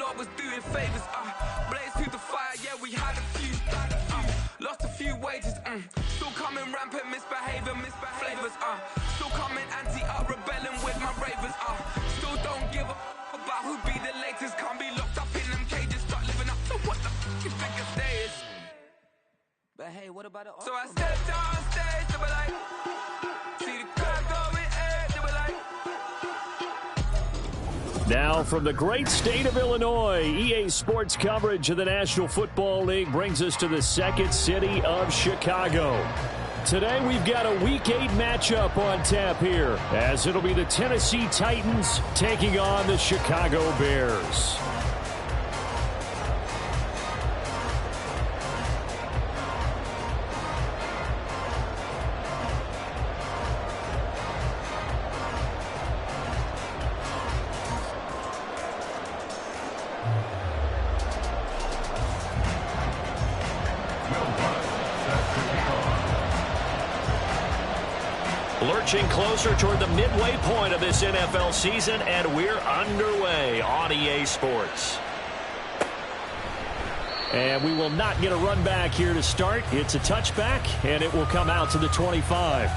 lot was doing favors. Blaze through the fire, yeah, we had a few. Lost a few wages, still coming rampant, misbehavior, flavors, still coming anti-up, rebelling with my ravers, still don't give a about who be the latest, can't be locked up in them cages, start living up to what the f you think it is. But hey, what about it? So I stepped on stage, they were like, see the crowd going air, they were like. Now from the great state of Illinois, EA Sports coverage of the National Football League brings us to the second city of Chicago. Today we've got a Week 8 matchup on tap here, as it'll be the Tennessee Titans taking on the Chicago Bears. Lurching closer toward the midway point of this NFL season, and we're underway on EA Sports. And we will not get a run back here to start. It's a touchback, and it will come out to the 25.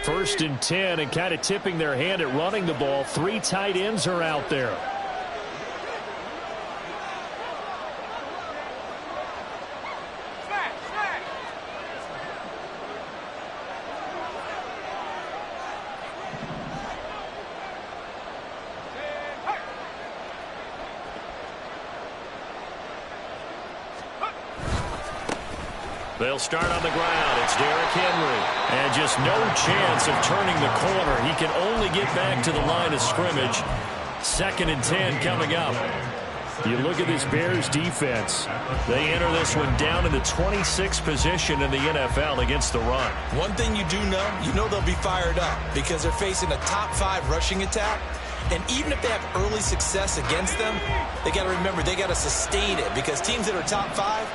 First and 10, and kind of tipping their hand at running the ball. 3 tight ends are out there. They'll start on the ground. It's Derrick Henry. And just no chance of turning the corner. He can only get back to the line of scrimmage. 2nd and 10 coming up. You look at this Bears defense. They enter this one down in the 26th position in the NFL against the run. One thing you do know, they'll be fired up because they're facing a top 5 rushing attack. And even if they have early success against them, they got to remember they got to sustain it, because teams that are top 5,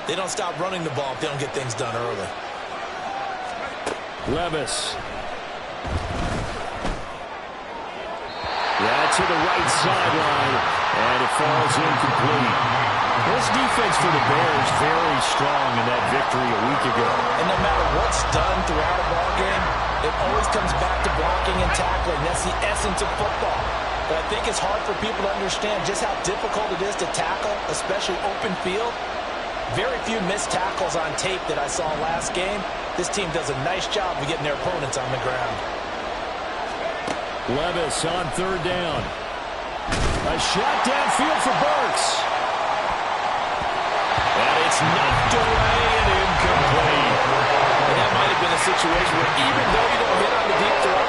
they don't stop running the ball if they don't get things done early. Levis. That's to the right sideline, and it falls incomplete. This defense for the Bears very strong in that victory a week ago. And no matter what's done throughout a ball game, it always comes back to blocking and tackling. That's the essence of football. But I think it's hard for people to understand just how difficult it is to tackle, especially open field. Very few missed tackles on tape that I saw last game. This team does a nice job of getting their opponents on the ground. Levis on 3rd down. A shot downfield for Burks. And it's knocked away and incomplete. And that might have been a situation where even though you don't hit on the deep throw,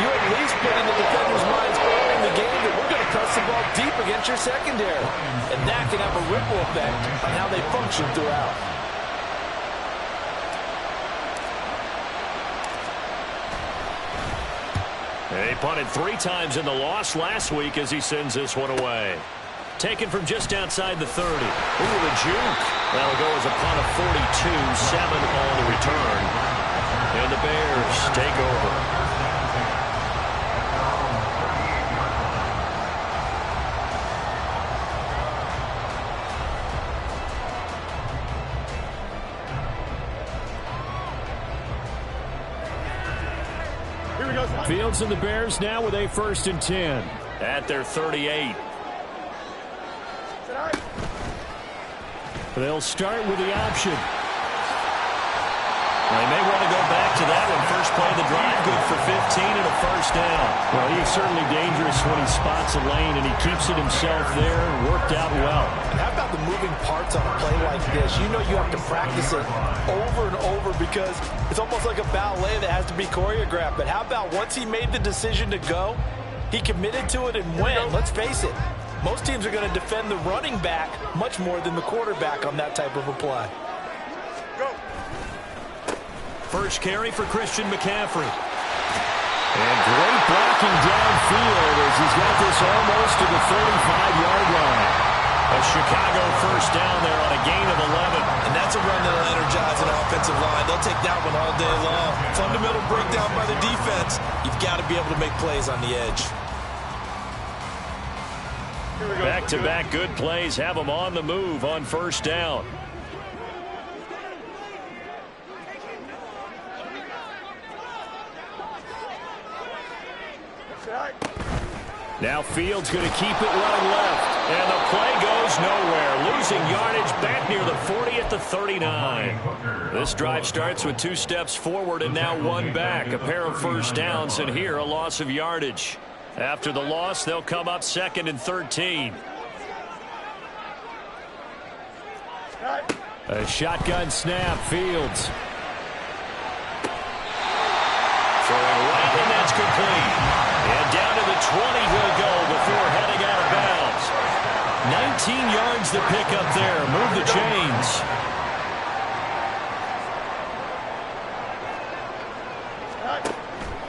you at least put in the defender's minds early in the game that we're going to press the ball deep against your secondary. And that can have a ripple effect on how they function throughout. He punted 3 times in the loss last week as he sends this one away. Taken from just outside the 30. Ooh, the juke. That'll go as a punt of 42, 7 on the return. And the Bears take over. Fields and the Bears now with a 1st and 10 at their 38. They'll start with the option. They may want to go back to that one. First play of the drive, good for 15 and a 1st down. Well, he's certainly dangerous when he spots a lane, and he keeps it himself there. Worked out well. And how about the moving parts on a play like this? You know you have to practice it over and over because it's almost like a ballet that has to be choreographed. But how about once he made the decision to go, he committed to it and went. Let's face it, most teams are going to defend the running back much more than the quarterback on that type of a play. First carry for Christian McCaffrey. And great blocking downfield as he's got this almost to the 35-yard line. A Chicago first down there on a gain of 11. And that's a run that'll energize an offensive line. They'll take that one all day long. Fundamental breakdown by the defense. You've got to be able to make plays on the edge. Back-to-back good plays have them on the move on first down. Now Fields going to keep it running left. And the play goes nowhere. Losing yardage back near the 40 at the 39. This drive starts with 2 steps forward and now 1 back. A pair of first downs, and here a loss of yardage. After the loss, they'll come up 2nd and 13. A shotgun snap. Fields. Throwing right, and that's complete. And down to the 20 he'll go before heading out of bounds. 19 yards to pick up there. Move the chains.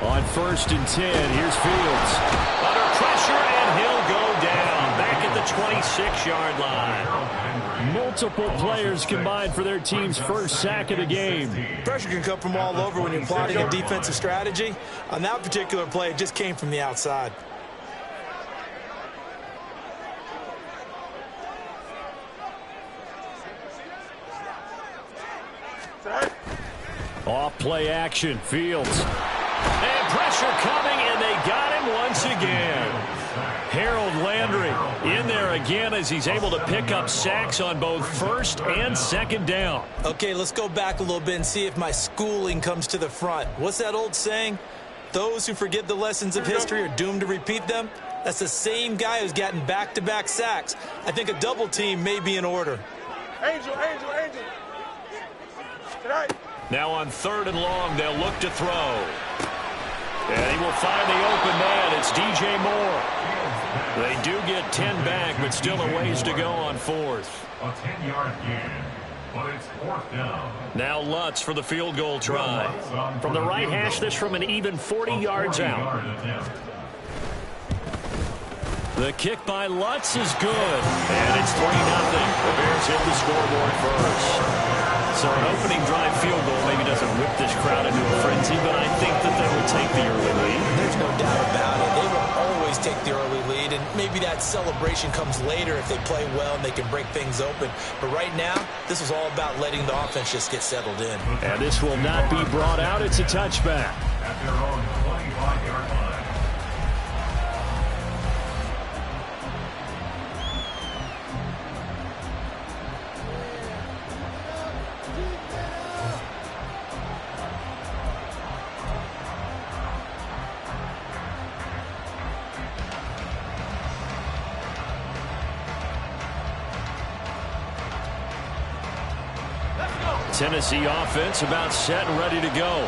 On 1st and 10, here's Fields. Under pressure, and he'll go down. Back at the 26-yard line. Multiple players combined for their team's first sack of the game. Pressure can come from all over when you're plotting a defensive strategy. On that particular play, it just came from the outside. Off play action. Fields. And pressure coming, and they got him once again. Harold Landry in there again as he's able to pick up sacks on both 1st and 2nd down. Okay, let's go back a little bit and see if my schooling comes to the front. What's that old saying? Those who forget the lessons of history are doomed to repeat them. That's the same guy who's gotten back-to-back sacks. I think a double team may be in order. Angel. Tonight. Now on 3rd and long, they'll look to throw. And he will find the open man. It's DJ Moore. They do get 10 back, but still a ways to go on 4th. A 10-yard gain, but it's 4th down. Now Lutz for the field goal try. From the right hash, this from an even 40 yards out. The kick by Lutz is good. And it's 3-0. The Bears hit the scoreboard first. So an opening drive field goal maybe doesn't whip this crowd into a frenzy, but I think that they will take the early lead. There's no doubt about it. They will always take the early lead, and maybe that celebration comes later if they play well and they can break things open. But right now, this is all about letting the offense just get settled in. And this will not be brought out. It's a touchback. At their own 25-yard line. Tennessee offense about set and ready to go.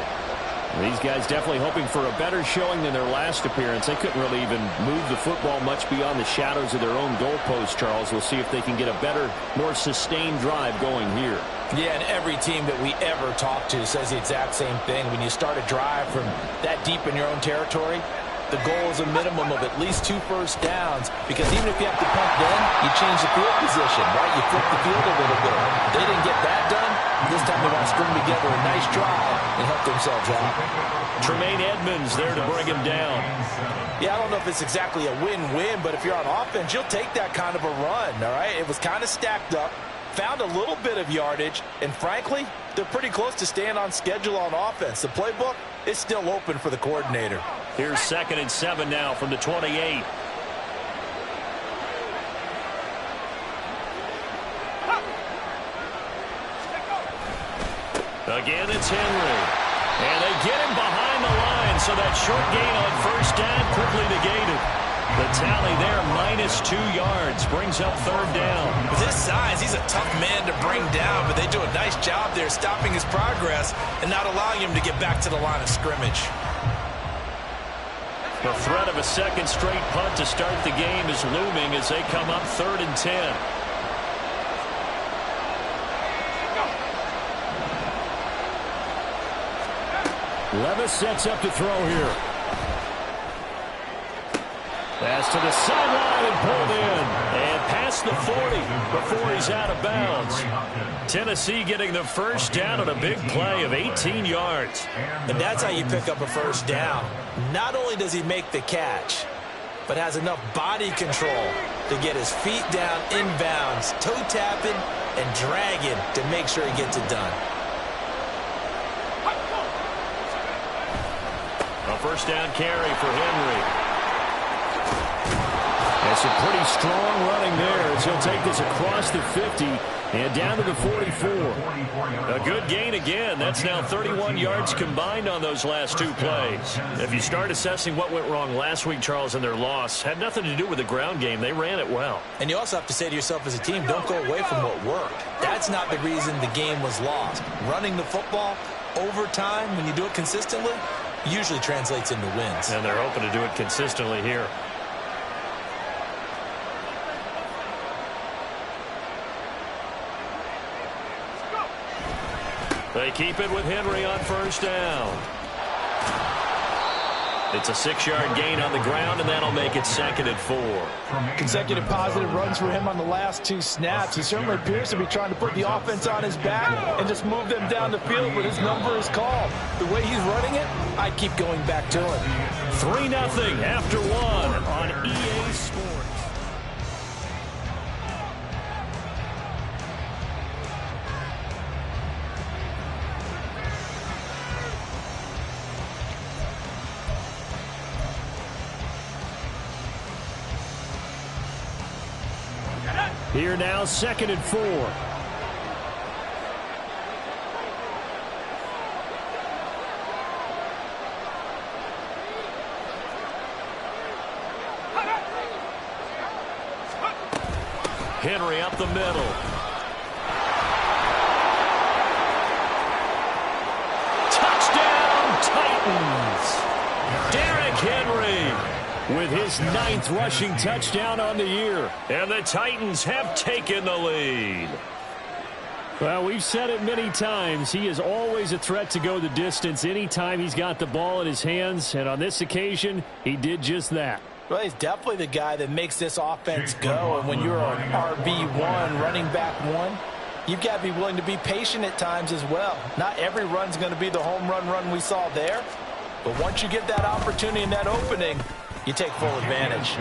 These guys definitely hoping for a better showing than their last appearance. They couldn't really even move the football much beyond the shadows of their own goalpost, Charles. We'll see if they can get a better, more sustained drive going here. Yeah, and every team that we ever talk to says the exact same thing. When you start a drive from that deep in your own territory, the goal is a minimum of at least 2 first downs, because even if you have to punt then, you change the field position, right? You flip the field a little bit. They didn't get that done. This time they want to string together a nice drive and help themselves out. Tremaine Edmonds there to bring him down. Yeah, I don't know if it's exactly a win-win, but if you're on offense, you'll take that kind of a run, all right? It was kind of stacked up, found a little bit of yardage, and frankly, they're pretty close to staying on schedule on offense. The playbook is still open for the coordinator. Here's 2nd and 7 now from the 28. Again, it's Henry. And they get him behind the line, so that short gain on first down quickly negated. The tally there, -2 yards, brings up 3rd down. With his size, he's a tough man to bring down, but they do a nice job there stopping his progress and not allowing him to get back to the line of scrimmage. The threat of a second straight punt to start the game is looming as they come up 3rd and 10. Levis sets up to throw here. Pass to the sideline and pulled in. And past the 40 before he's out of bounds. Tennessee getting the first down on a big play of 18 yards. And that's how you pick up a first down. Not only does he make the catch, but has enough body control to get his feet down inbounds, toe tapping and dragging to make sure he gets it done. A first down carry for Henry. And some pretty strong running there as he'll take this across the 50 and down to the 44. A good gain again. That's now 31 yards combined on those last two plays. If you start assessing what went wrong last week, Charles, in their loss, had nothing to do with the ground game. They ran it well. And you also have to say to yourself as a team, don't go away from what worked. That's not the reason the game was lost. Running the football over time, when you do it consistently, usually translates into wins. And they're hoping to do it consistently here. They keep it with Henry on first down. It's a 6-yard gain on the ground, and that'll make it 2nd and 4. Consecutive positive runs for him on the last 2 snaps. He certainly appears to be trying to put the offense on his back and just move them down the field, but his number is called. The way he's running it, I keep going back to him. 3-0 after 1 on EA Sports. Here now, 2nd and 4. Henry up the middle. Touchdown, Titans! Derrick Henry with his 9th rushing touchdown on the year. And the Titans have taken the lead. Well, we've said it many times. He is always a threat to go the distance anytime he's got the ball in his hands. And on this occasion, he did just that. Well, he's definitely the guy that makes this offense go. And when you're an RB1, running back 1, you've got to be willing to be patient at times as well. Not every run's going to be the home run we saw there. But once you get that opportunity and that opening, you take full advantage.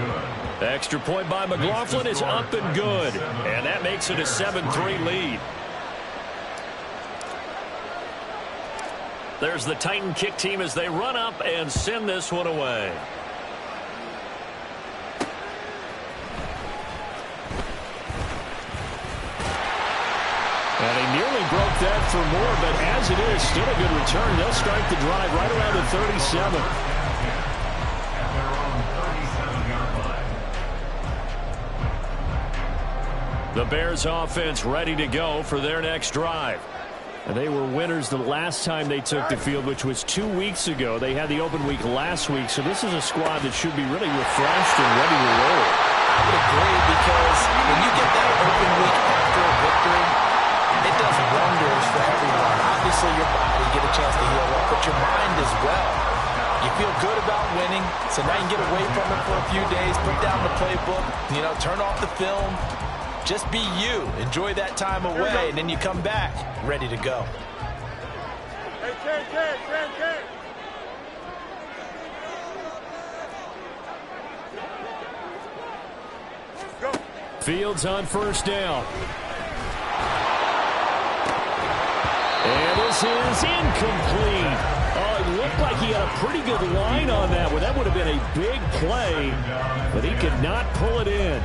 Extra point by McLaughlin is up and good. And that makes it a 7-3 lead. There's the Titan kick team as they run up and send this one away. And he nearly broke that for more, but as it is, still a good return. They'll start the drive right around the 37. The Bears offense ready to go for their next drive. And they were winners the last time they took the field, which was 2 weeks ago. They had the open week last week, so this is a squad that should be really refreshed and ready to roll. I would agree, because when you get that open week after a victory, it does wonders for everyone. Obviously, your body get a chance to heal up, but your mind as well. You feel good about winning, so now you can get away from it for a few days, put down the playbook, turn off the film. Just be you. Enjoy that time away, and then you come back ready to go. Fields on first down. And this is incomplete. Oh, it looked like he had a pretty good line on that one. That would have been a big play, but he could not pull it in.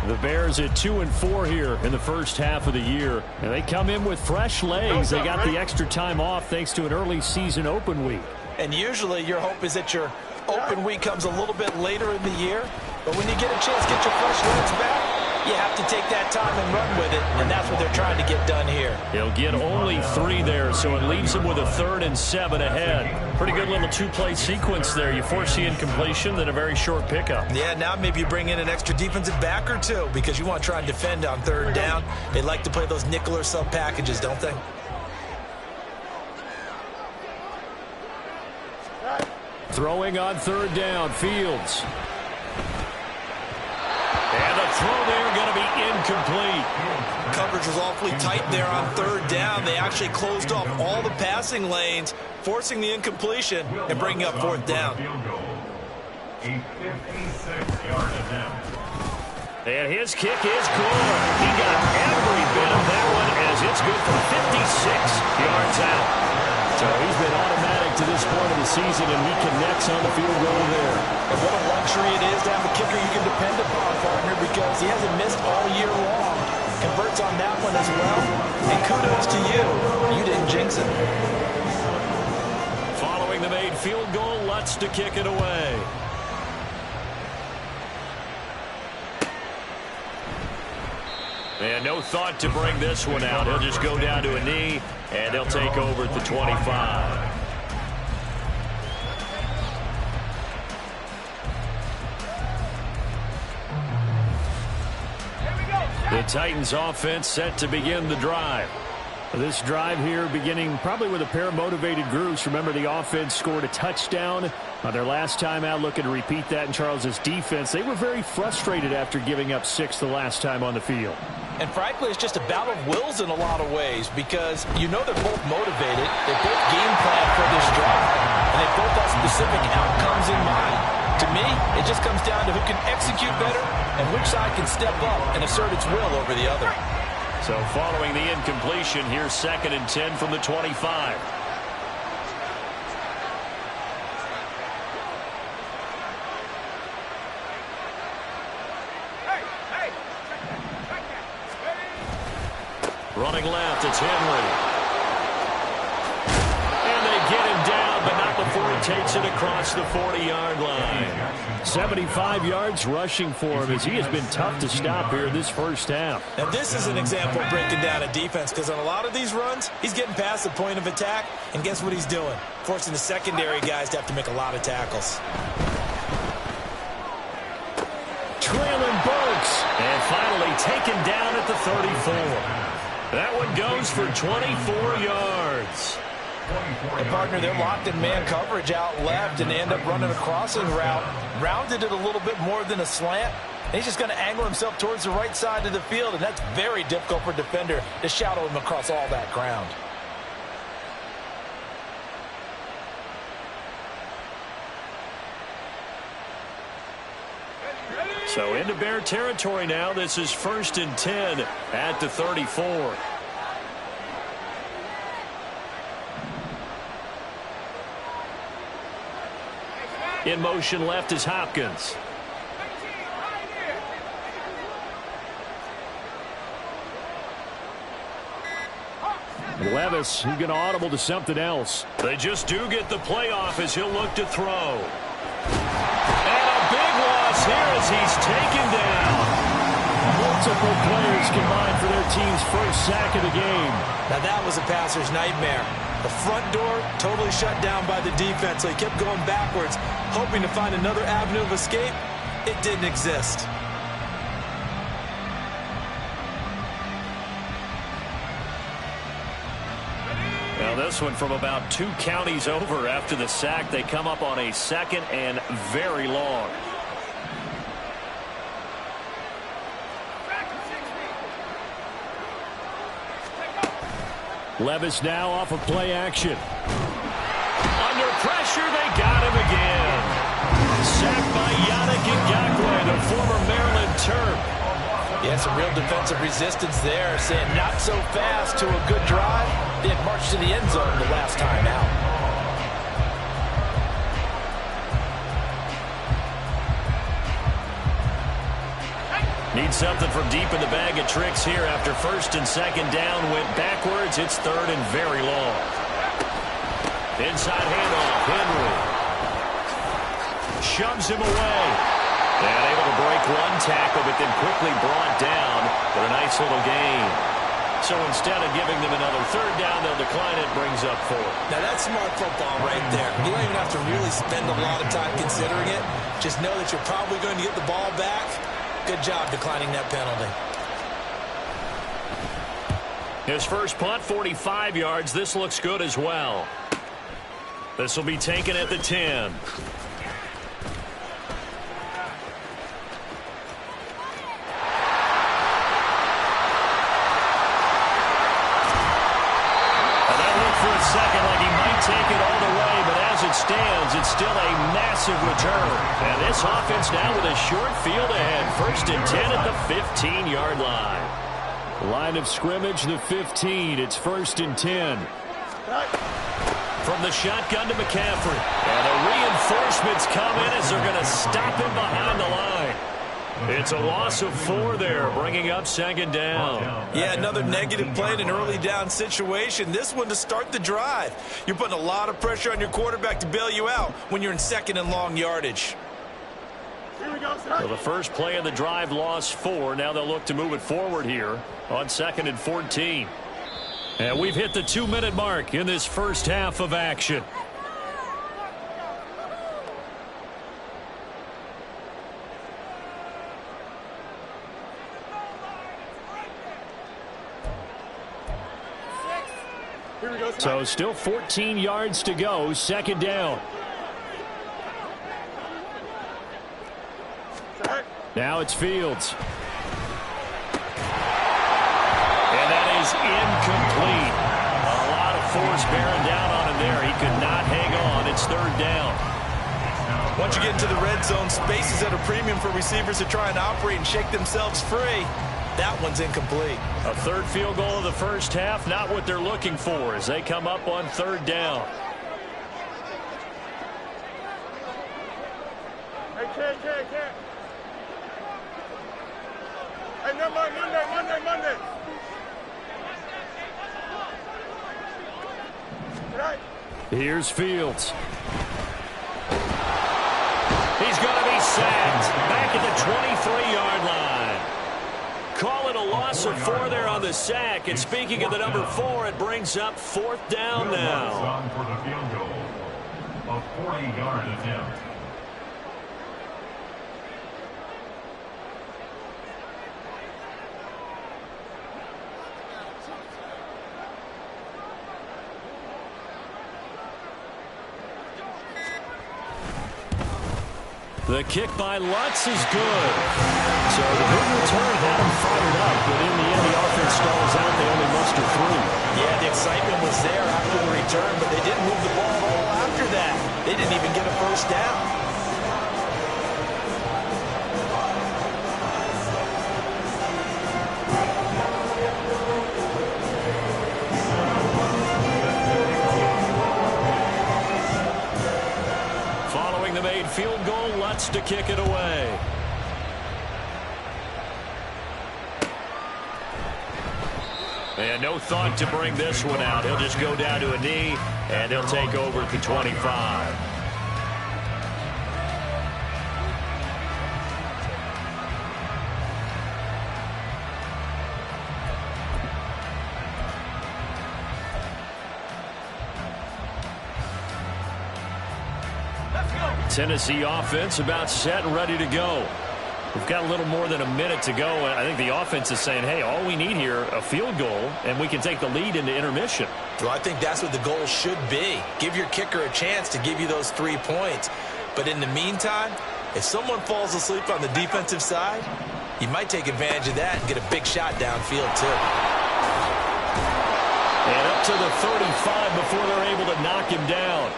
The Bears at 2-4 here in the first half of the year. And they come in with fresh legs. They got the extra time off thanks to an early season open week. And usually your hope is that your open week comes a little bit later in the year. But when you get a chance to get your fresh legs back, you have to take that time and run with it. And that's what they're trying to get done here. He'll get only 3 there, so it leaves him with a 3rd and 7 ahead. Pretty good little 2-play sequence there. You force the incompletion, then a very short pickup. Yeah, now maybe you bring in an extra defensive back or two, because you want to try and defend on 3rd down. They like to play those nickel or sub packages, don't they? Throwing on third down, Fields. And the throw there going to be incomplete. Coverage was awfully tight there on third down. They actually closed off all the passing lanes, forcing the incompletion and bringing up fourth down. A 56-yard attempt. And his kick is good. He got every bit of that one as it's good for 56 yards out. So he's been automatic to this point of the season, and he connects on the field goal there. And what a luxury it is to have a kicker you can depend upon, partner, because he hasn't missed all year long. Converts on that one as well. And kudos to you. You didn't jinx it. Following the made field goal, Lutz to kick it away. And no thought to bring this one out. He'll just go down to a knee, and they'll take over at the 25. The Titans offense set to begin the drive. This drive here beginning probably with a pair of motivated groups. Remember, the offense scored a touchdown on their last time out, looking to repeat that in Charles's defense. They were very frustrated after giving up 6 the last time on the field. And frankly, it's just a battle of wills in a lot of ways, because you know they're both motivated. They both game plan for this drive, and they both have specific outcomes in mind. To me, it just comes down to who can execute better and which side can step up and assert its will over the other. So following the incompletion, here's 2nd and 10 from the 25. Running left, it's Henry. And they get him down, but not before he takes it across the 40-yard line. 75 yards rushing for him, as he has been tough to stop here this first half. Now, this is an example of breaking down a defense, because on a lot of these runs, he's getting past the point of attack, and guess what he's doing? Forcing the secondary guys to have to make a lot of tackles. Traylon Burks, and finally taken down at the 34. That one goes for 24 yards. And partner, they're locked in man coverage out left, and they end up running a crossing route. Rounded it a little bit more than a slant. And he's just going to angle himself towards the right side of the field, and that's very difficult for a defender to shadow him across all that ground. So into Bear territory now. This is 1st and 10 at the 34. In motion left is Hopkins. Levis, he's going to audible to something else. They just do get the playoff as he'll look to throw. And a big loss here as he's taken down. Multiple players combined for their team's first sack of the game. Now that was a passer's nightmare. The front door totally shut down by the defense, so he kept going backwards, hoping to find another avenue of escape. It didn't exist. Now this one from about 2 counties over after the sack. They come up on a 2nd and very long. Levis now off of play action. Under pressure, they got him again. Sacked by Yannick Ngakoue, the former Maryland Terp. Yeah, some real defensive resistance there, saying not so fast to a good drive. They had marched to the end zone the last time out. Need something from deep in the bag of tricks here after 1st and 2nd down. Went backwards. It's 3rd and very long. Inside handoff. Henry shoves him away. And able to break one tackle, but then quickly brought down for a nice little gain. So instead of giving them another 3rd down, they'll decline it. Brings up 4. Now that's smart football right there. You don't even have to really spend a lot of time considering it. Just know that you're probably going to get the ball back. Good job declining that penalty. His first punt, 45 yards. This looks good as well. This will be taken at the 10. Second, like he might take it all the way, but as it stands, it's still a massive return. And this offense now with a short field ahead. 1st and 10 at the 15-yard line. Line of scrimmage, the 15. It's 1st and 10. From the shotgun to McCaffrey. And the reinforcements come in as they're going to stop him behind the line. It's a loss of 4 there, bringing up 2nd down. Yeah, another negative play in an early down situation. This one to start the drive. You're putting a lot of pressure on your quarterback to bail you out when you're in 2nd and long yardage. Here we go, sir. So the first play of the drive lost 4. Now they'll look to move it forward here on 2nd and 14. And we've hit the 2-minute mark in this first half of action. So still 14 yards to go, 2nd down. Now it's Fields. And that is incomplete. A lot of force bearing down on him there. He could not hang on. It's 3rd down. Once you get into the red zone, space is at a premium for receivers to try and operate and shake themselves free. That one's incomplete. A 3rd field goal of the first half, not what they're looking for as they come up on 3rd down. Hey, kid. Hey, no, Monday. Right. Here's Fields. He's going to be sacked back at the 23-yard line. Call it a loss of 4 there on the sack. And speaking of the number 4, it brings up 4th down now. For the field goal, a 40-yard attempt. The kick by Lutz is good. So the big return had him fired up, but in the end the offense stalls out. They only muster 3. Yeah, the excitement was there after the return, but they didn't move the ball at all after that. They didn't even get a first down. Following the made field goal, Lutz to kick it away. And no thought to bring this one out. He'll just go down to a knee, and they'll take over at the 25. Tennessee offense about set and ready to go. We've got a little more than a minute to go, and I think the offense is saying, hey, all we need here, a field goal, and we can take the lead into intermission. Well, I think that's what the goal should be. Give your kicker a chance to give you those 3 points. But in the meantime, if someone falls asleep on the defensive side, you might take advantage of that and get a big shot downfield, too. And up to the 35 before they're able to knock him down.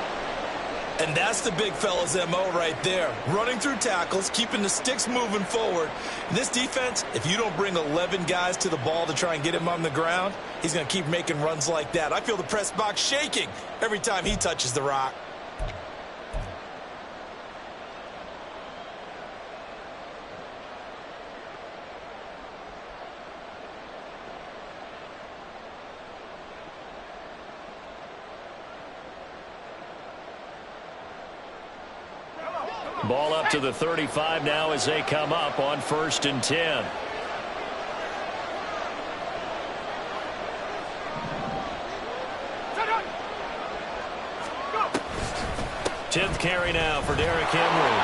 And that's the big fella's MO right there. Running through tackles, keeping the sticks moving forward. And this defense, if you don't bring 11 guys to the ball to try and get him on the ground, he's going to keep making runs like that. I feel the press box shaking every time he touches the rock. Ball up to the 35 now as they come up on 1st and 10. Tenth carry now for Derrick Henry.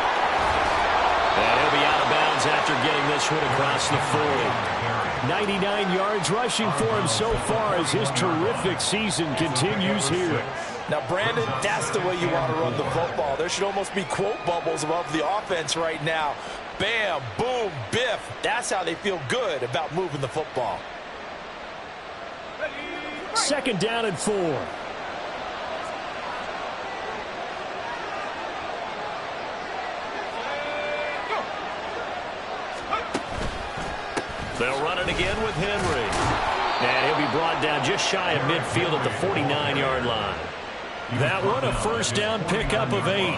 And he'll be out of bounds after getting this one across the 40. 99 yards rushing for him so far as his terrific season continues here. Now, Brandon, that's the way you want to run the football. There should almost be quote bubbles above the offense right now. Bam, boom, biff. That's how they feel good about moving the football. 2nd down and 4. They'll run it again with Henry. And he'll be brought down just shy of midfield at the 49-yard line. That one a first down pickup of 8.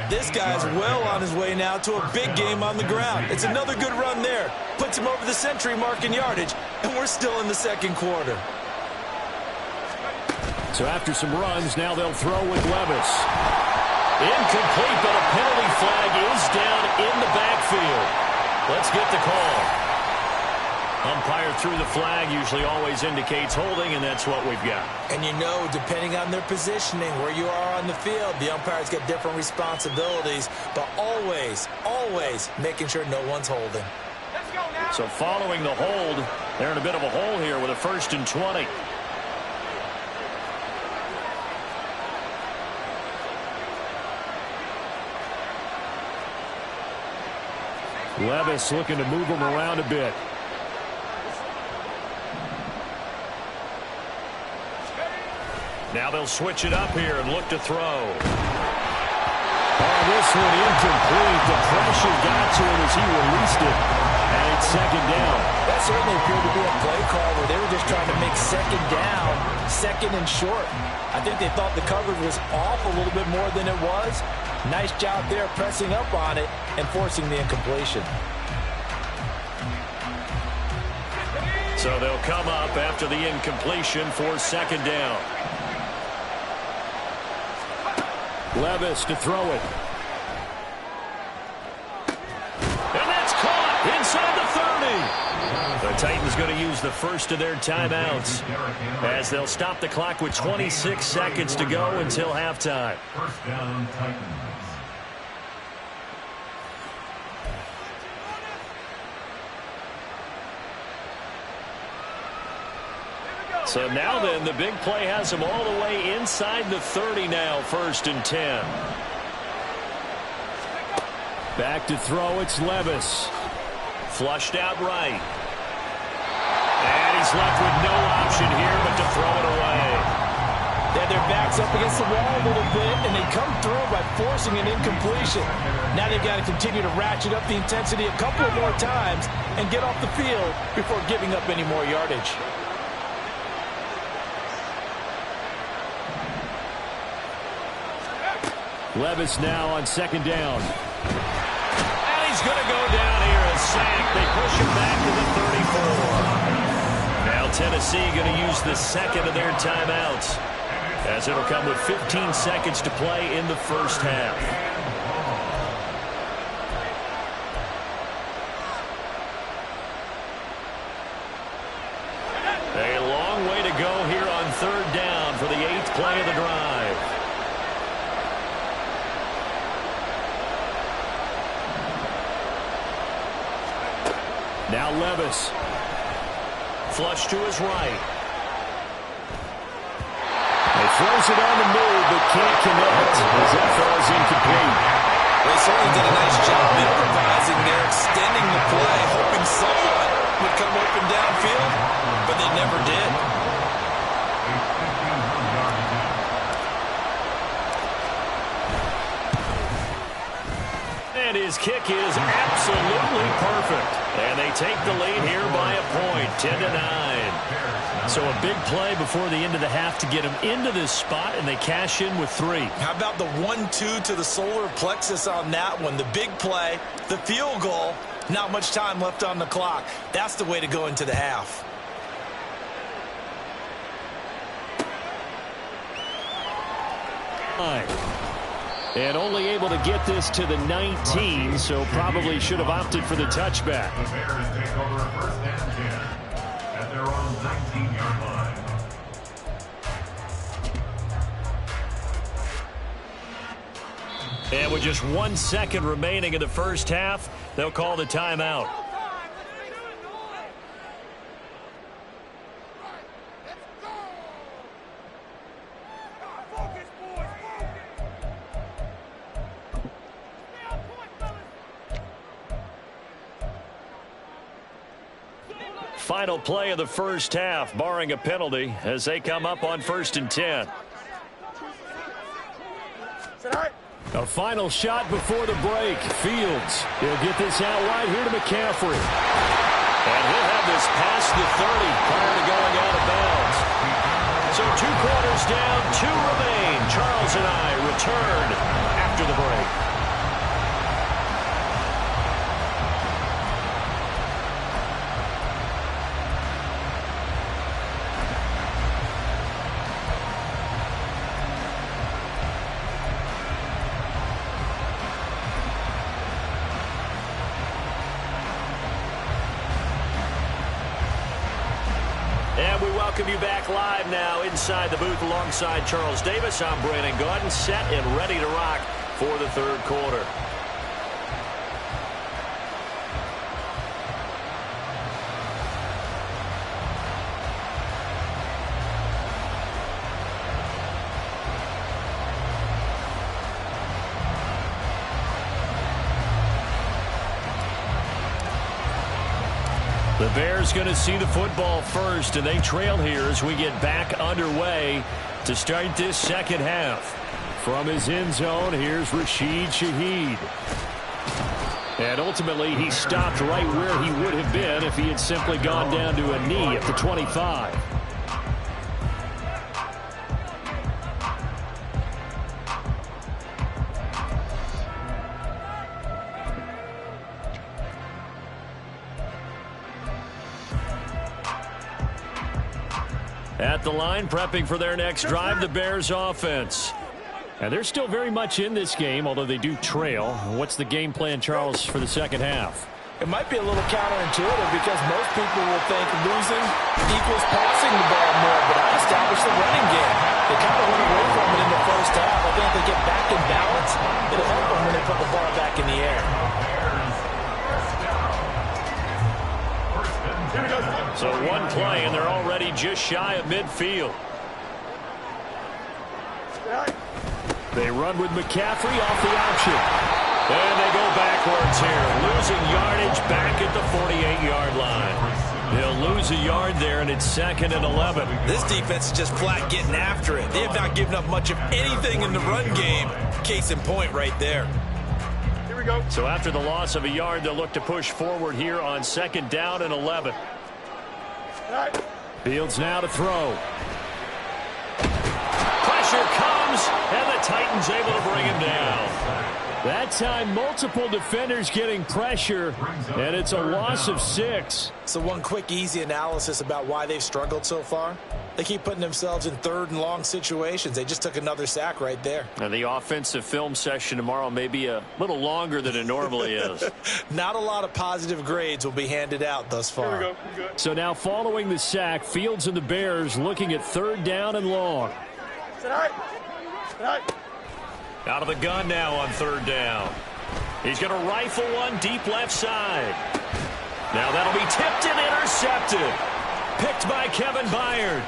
This guy's well on his way now to a big game on the ground. It's another good run there. Puts him over the century mark in yardage, and we're still in the 2nd quarter. So after some runs, now they'll throw with Levis. Incomplete, but a penalty flag is down in the backfield. Let's get the call. Umpire threw the flag, usually always indicates holding, and that's what we've got. And you know, depending on their positioning, where you are on the field, the umpires get different responsibilities, but always, always making sure no one's holding. So following the hold, they're in a bit of a hole here with a 1st and 20. Levis looking to move him around a bit. Now they'll switch it up here and look to throw. Oh, this one incomplete. The pressure got to him as he released it. And it's 2nd down. That certainly appeared to be a play call where they were just trying to make 2nd down, 2nd and short. I think they thought the coverage was off a little bit more than it was. Nice job there pressing up on it and forcing the incompletion. So they'll come up after the incompletion for 2nd down. Levis to throw it. And that's caught inside the 30. The Titans going to use the first of their timeouts as they'll stop the clock with 26 seconds to go until halftime. 1st down, Titans. So now then, the big play has him all the way inside the 30 now, 1st and 10. Back to throw, it's Levis. Flushed out right. And he's left with no option here but to throw it away. They had their backs up against the wall a little bit, and they come through by forcing an incompletion. Now they've got to continue to ratchet up the intensity a couple more times and get off the field before giving up any more yardage. Levis now on 2nd down. And he's going to go down here and sack. They push him back to the 34. Now Tennessee going to use the 2nd of their timeouts, as it'll come with 15 seconds to play in the 1st half. A long way to go here on 3rd down for the 8th play of the drive. Now Levis. Flush to his right. He throws it on the move, but can't connect as that falls incomplete. They certainly did a nice job improvising there, extending the play, hoping someone would come open downfield, but they never did. And his kick is absolutely perfect. And they take the lead here by a point, 10-9. So a big play before the end of the half to get him into this spot, and they cash in with 3. How about the 1-2 to the solar plexus on that one? The big play, the field goal, not much time left on the clock. That's the way to go into the half. And only able to get this to the 19, so probably should have opted for the touchback. The Bears take over 1st and 10 at their own 19-yard line. And with just 1 second remaining in the 1st half, they'll call the timeout. Final play of the first half, barring a penalty, as they come up on 1st and 10. A final shot before the break. Fields, he'll get this out wide here to McCaffrey. And he'll have this past the 30 prior to going out of bounds. So 2 quarters down, 2 remain. Charles and I return after the break. And we welcome you back live now inside the booth alongside Charles Davis. I'm Brandon Gaudin, set and ready to rock for the third quarter. The Bears going to see the football first, and they trail here as we get back underway to start this second half. From his end zone, here's Rashid Shaheed. And ultimately, he stopped right where he would have been if he had simply gone down to a knee at the 25. At the line, prepping for their next drive, the Bears offense. And they're still very much in this game, although they do trail. What's the game plan, Charles, for the second half? It might be a little counterintuitive because most people will think losing equals passing the ball more, but I established the running game. They kind of went away from it in the first half. I think if they get back in balance, it'll help them when they put the ball back in the air. So one play, and they're already just shy of midfield. They run with McCaffrey off the option. And they go backwards here, losing yardage back at the 48-yard line. They'll lose a yard there, and it's 2nd and 11. This defense is just flat getting after it. They have not given up much of anything in the run game. Case in point right there. Here we go. So after the loss of a yard, they'll look to push forward here on 2nd down and 11. Fields now to throw. Pressure comes, and the Titans able to bring him down. That time, multiple defenders getting pressure, and it's a loss of 6. So one quick, easy analysis about why they've struggled so far. They keep putting themselves in 3rd and long situations. They just took another sack right there. And the offensive film session tomorrow may be a little longer than it normally is. Not a lot of positive grades will be handed out thus far. Here we go. So now following the sack, Fields and the Bears looking at 3rd down and long. Out of the gun now on 3rd down. He's going to rifle one deep left side. Now that'll be tipped and intercepted. Picked by Kevin Byard.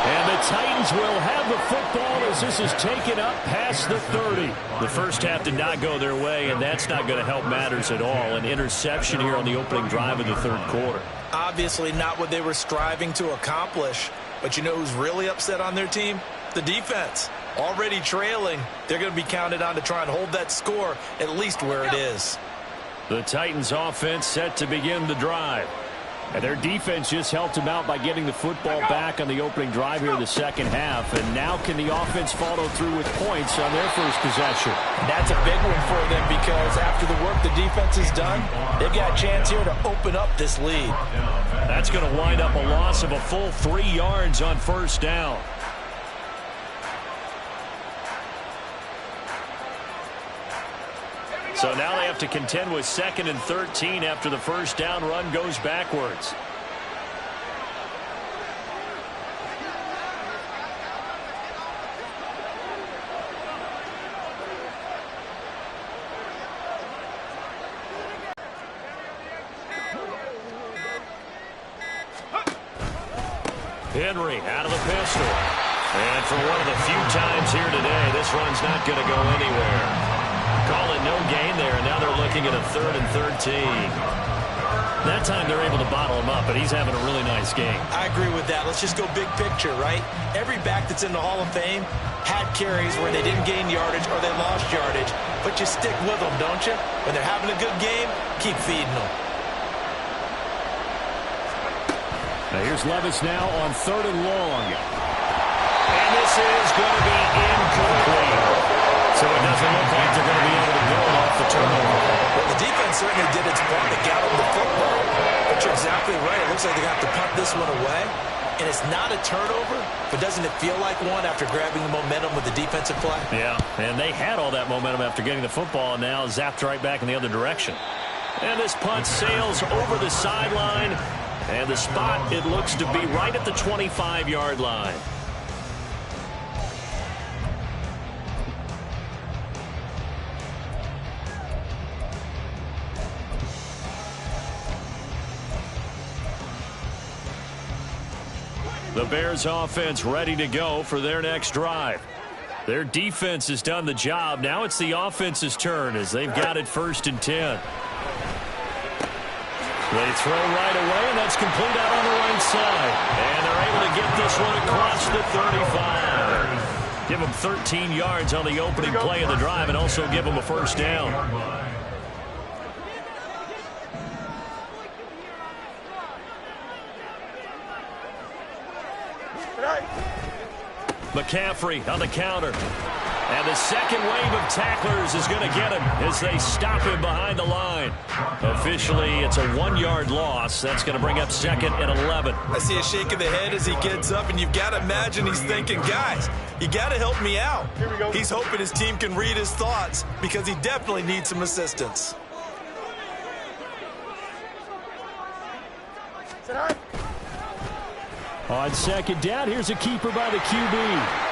And the Titans will have the football as this is taken up past the 30. The first half did not go their way, and that's not going to help matters at all. An interception here on the opening drive of the 3rd quarter. Obviously not what they were striving to accomplish. But you know who's really upset on their team? The defense. Already trailing. They're going to be counted on to try and hold that score at least where it is. The Titans offense set to begin the drive. And their defense just helped them out by getting the football back on the opening drive here in the second half. And now can the offense follow through with points on their first possession? That's a big one for them because after the work the defense has done, they've got a chance here to open up this lead. That's going to wind up a loss of a full 3 yards on 1st down. So now they have to contend with 2nd and 13 after the 1st down run goes backwards. Henry out of the pistol. And for one of the few times here today, this run's not going to go anywhere. Call it no gain there, and now they're looking at a 3rd and 13. That time they're able to bottle him up, but he's having a really nice game. I agree with that. Let's just go big picture, right? Every back that's in the Hall of Fame had carries where they didn't gain yardage or they lost yardage, but you stick with them, don't you? When they're having a good game, keep feeding them. Now here's Levis now on 3rd and long. And this is going to be incomplete. So it doesn't look like they're going to be able to build off the turnover. Well, the defense certainly did its part to gather the football. But you're exactly right. It looks like they're going to have to punt this one away. And it's not a turnover, but doesn't it feel like one after grabbing the momentum with the defensive play? Yeah, and they had all that momentum after getting the football and now zapped right back in the other direction. And this punt sails over the sideline. And the spot, it looks to be right at the 25-yard line. The Bears offense ready to go for their next drive. Their defense has done the job. Now it's the offense's turn as they've got it 1st and 10. They throw right away, and that's complete out on the right side. And they're able to get this one across the 35. Give them 13 yards on the opening play of the drive and also give them a 1st down. McCaffrey on the counter. And the second wave of tacklers is going to get him as they stop him behind the line. Officially, it's a 1-yard loss. That's going to bring up 2nd and 11. I see a shake of the head as he gets up, and you've got to imagine he's thinking, guys, you got to help me out. He's hoping his team can read his thoughts because he definitely needs some assistance. On 2nd down, here's a keeper by the QB.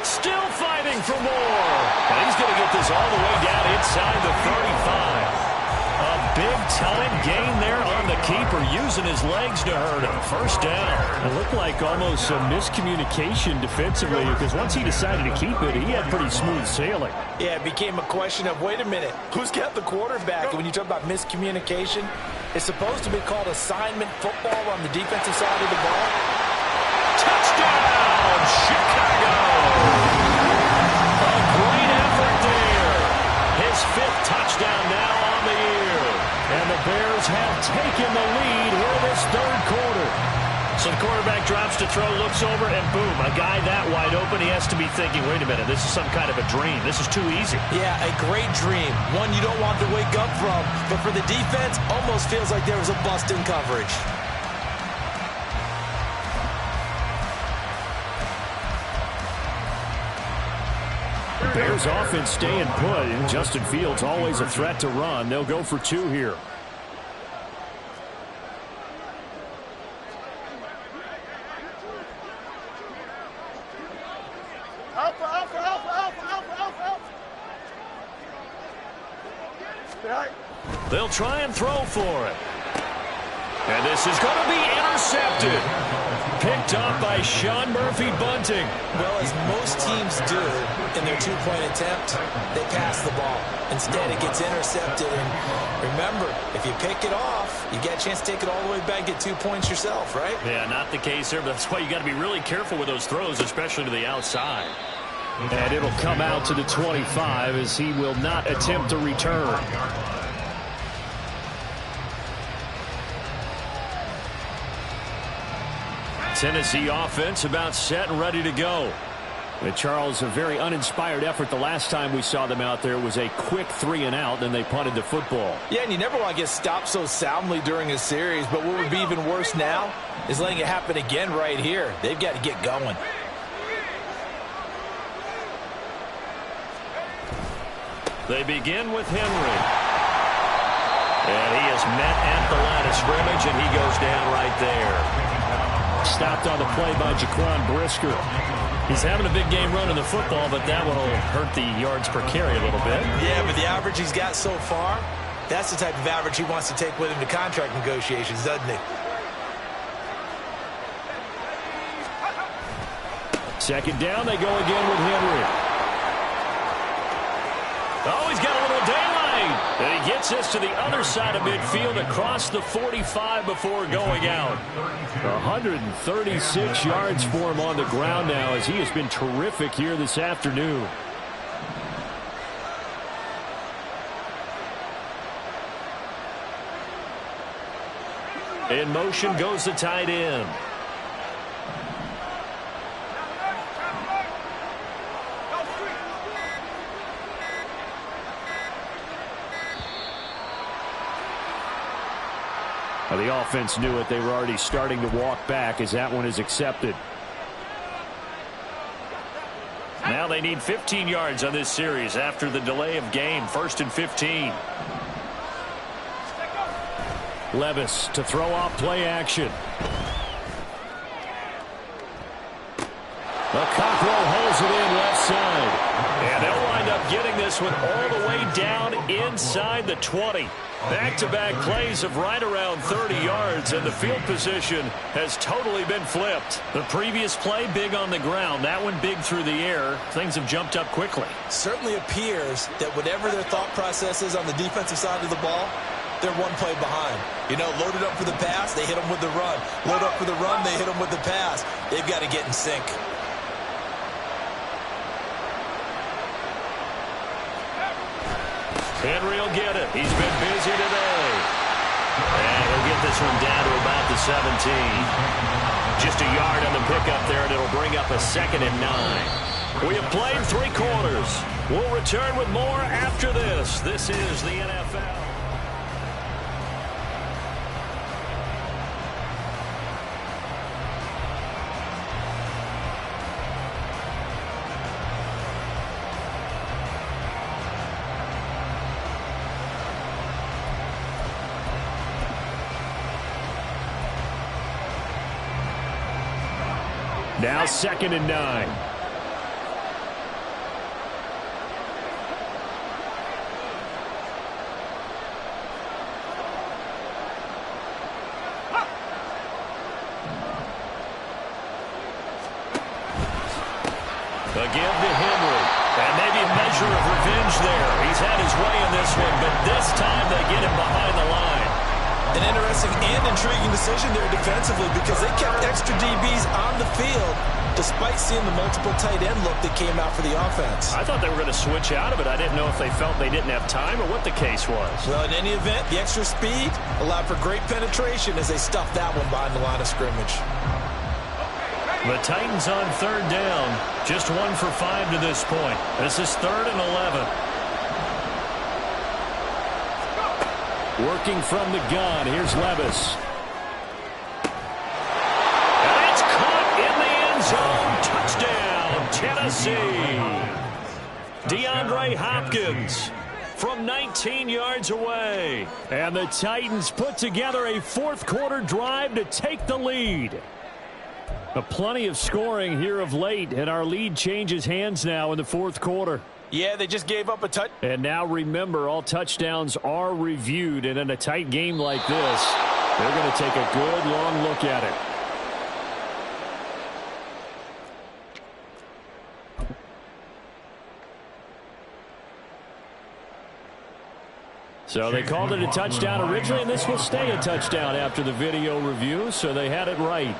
Still fighting for more. And he's going to get this all the way down inside the 35. A big-time gain there on the keeper, using his legs to hurt him. 1st down. It looked like almost some miscommunication defensively because once he decided to keep it, he had pretty smooth sailing. Yeah, it became a question of, wait a minute, who's got the quarterback? And when you talk about miscommunication, it's supposed to be called assignment football on the defensive side of the ball. Touchdown, Chicago! A great effort there. His 5th touchdown now on the year. And the Bears have taken the lead here in this 3rd quarter. So the quarterback drops to throw, looks over, and boom, a guy that wide open, he has to be thinking, wait a minute, this is some kind of a dream. This is too easy. Yeah, a great dream. One you don't want to wake up from. But for the defense, almost feels like there was a bust in coverage. Bears offense staying put, and Justin Fields always a threat to run. They'll go for 2 here. Alpha, alpha, alpha, alpha, alpha, alpha, alpha. They'll try and throw for it. And this is going to be intercepted. Picked up by Sean Murphy-Bunting. Well, as most teams do in their 2-point attempt, they pass the ball. Instead, it gets intercepted. And remember, if you pick it off, you get a chance to take it all the way back, get 2 points yourself, right? Yeah, not the case here, but that's why you got to be really careful with those throws, especially to the outside. And it'll come out to the 25 as he will not attempt to return. Tennessee offense about set and ready to go. But Charles, a very uninspired effort the last time we saw them out there was a quick 3-and-out, then they punted the football. Yeah, and you never want to get stopped so soundly during a series, but what would be even worse now is letting it happen again right here. They've got to get going. They begin with Henry. And he is met at the line of scrimmage, and he goes down right there. Stopped on the play by Jaquan Brisker. He's having a big game running the football, but that one will hurt the yards per carry a little bit. Yeah, but the average he's got so far, that's the type of average he wants to take with him to contract negotiations, doesn't he? Second down, they go again with Henry. Oh, he's got a little daylight. And he gets this to the other side of midfield across the 45 before going out. 136 yards for him on the ground now as he has been terrific here this afternoon. In motion goes the tight end. Well, the offense knew it. They were already starting to walk back as that one is accepted. Now they need 15 yards on this series after the delay of game. 1st and 15. Levis to throw off play action. The Cockrell holds it in left side. And they'll wind up getting this one all the way down inside the 20. Back-to-back plays of right around 30 yards, and the field position has totally been flipped. The previous play, big on the ground. That one big through the air. Things have jumped up quickly. Certainly appears that whatever their thought process is on the defensive side of the ball, they're one play behind. You know, loaded up for the pass, they hit them with the run. Load up for the run, they hit them with the pass. They've got to get in sync. Henry will get it. He's been busy today. And he'll get this one down to about the 17. Just a yard on the pickup there, and it'll bring up a 2nd and 9. We have played 3 quarters. We'll return with more after this. This is the NFL. Now 2nd and 9. A give to Henry. And maybe a measure of revenge there. He's had his way in this one, but this time they get him behind the line. An interesting and intriguing decision there defensively because they kept extra DBs on the field despite seeing the multiple tight end look that came out for the offense. I thought they were going to switch out of it. I didn't know if they felt they didn't have time or what the case was. Well, in any event, the extra speed allowed for great penetration as they stuffed that one behind the line of scrimmage. The Titans on 3rd down. Just 1 for 5 to this point. This is 3rd and 11. Working from the gun. Here's Levis. And it's caught in the end zone. Touchdown, Tennessee. DeAndre Hopkins from 19 yards away. And the Titans put together a 4th quarter drive to take the lead. Plenty of scoring here of late, and our lead changes hands now in the 4th quarter. Yeah, they just gave up a touch. And now remember, all touchdowns are reviewed, and in a tight game like this, they're going to take a good long look at it. So they called it a touchdown originally, and this will stay a touchdown after the video review, so they had it right.